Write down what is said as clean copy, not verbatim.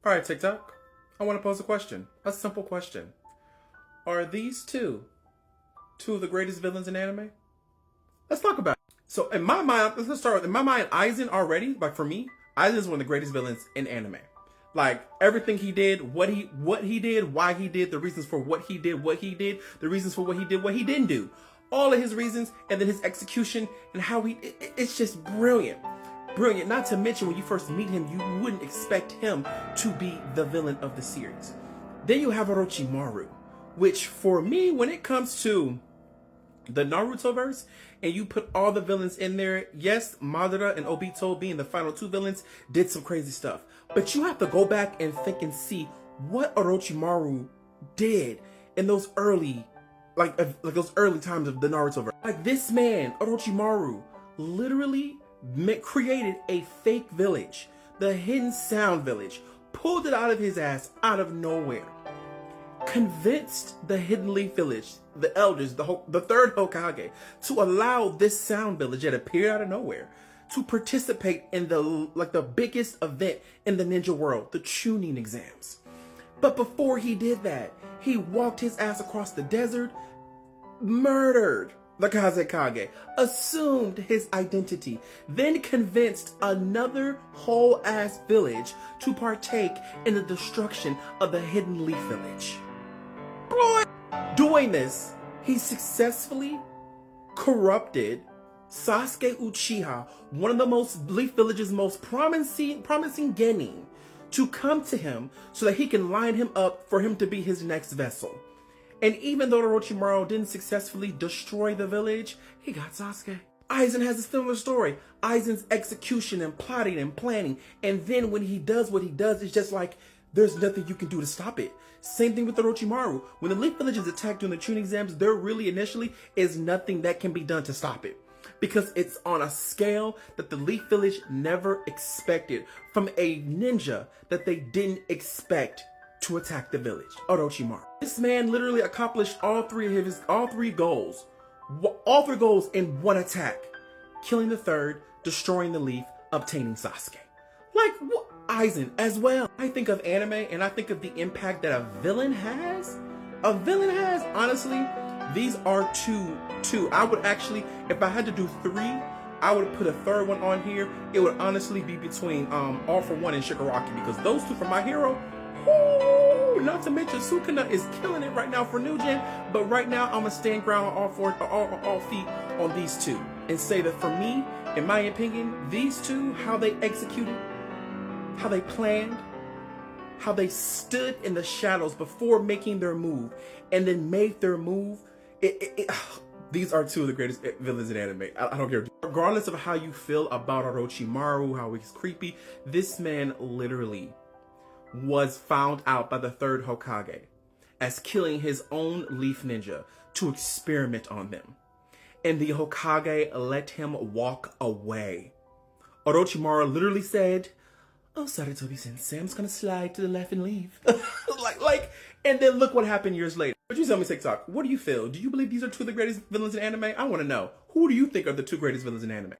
All right, TikTok. I want to pose a question. A simple question. Are these two of the greatest villains in anime? Let's talk about it. So in my mind, let's start with, in my mind, Aizen already, like for me, Aizen is one of the greatest villains in anime. Like everything he did, what he did, why he did, the reasons for what he did, the reasons for what he did, what he didn't do. All of his reasons, and then his execution and how it's just brilliant. Brilliant. Not to mention, when you first meet him, you wouldn't expect him to be the villain of the series. Then you have Orochimaru, which for me, when it comes to the Naruto verse, and you put all the villains in there, yes, Madara and Obito being the final two villains did some crazy stuff. But you have to go back and think and see what Orochimaru did in those early, like those early times of the Naruto verse. Like this man, Orochimaru, literally created a fake village, the Hidden Sound Village, pulled it out of his ass out of nowhere, convinced the Hidden Leaf Village, the elders, the third Hokage, to allow this sound village that appeared out of nowhere to participate in the biggest event in the ninja world, the Chunin exams. But before he did that, he walked his ass across the desert, murdered the Kazekage, assumed his identity, then convinced another whole ass village to partake in the destruction of the Hidden Leaf Village. Boy, doing this, he successfully corrupted Sasuke Uchiha, one of the Leaf Village's most promising genin, to come to him so that he can line him up for him to be his next vessel. And even though Orochimaru didn't successfully destroy the village, he got Sasuke. Aizen has a similar story. Aizen's execution and plotting and planning. And then when he does what he does, it's just like, there's nothing you can do to stop it. Same thing with Orochimaru. When the Leaf Village is attacked during the Chunin exams, there really initially is nothing that can be done to stop it. Because it's on a scale that the Leaf Village never expected from a ninja that they didn't expect to attack the village, Orochimaru. This man literally accomplished all three goals in one attack. Killing the third, destroying the leaf, obtaining Sasuke. Like, what? Aizen as well. I think of anime and I think of the impact that a villain has. Honestly, these are two. I would actually, if I had to do three, I would put a third one on here. It would honestly be between All For One and Shigaraki, because those two from My Hero, whoo, not to mention Sukuna is killing it right now for New Gen. But right now, I'm gonna stand ground on all feet on these two and say that for me, in my opinion, these two, how they executed, how they planned, how they stood in the shadows before making their move, and then made their move. These are two of the greatest villains in anime. I don't care. Regardless of how you feel about Orochimaru, how he's creepy, this man literally was found out by the third Hokage as killing his own leaf ninja to experiment on them. And the Hokage let him walk away. Orochimaru literally said, "Oh, Saratobi-sensei, I'm just gonna slide to the left and leave." And then look what happened years later. But you tell me, TikTok, what do you feel? Do you believe these are two of the greatest villains in anime? I want to know. Who do you think are the two greatest villains in anime?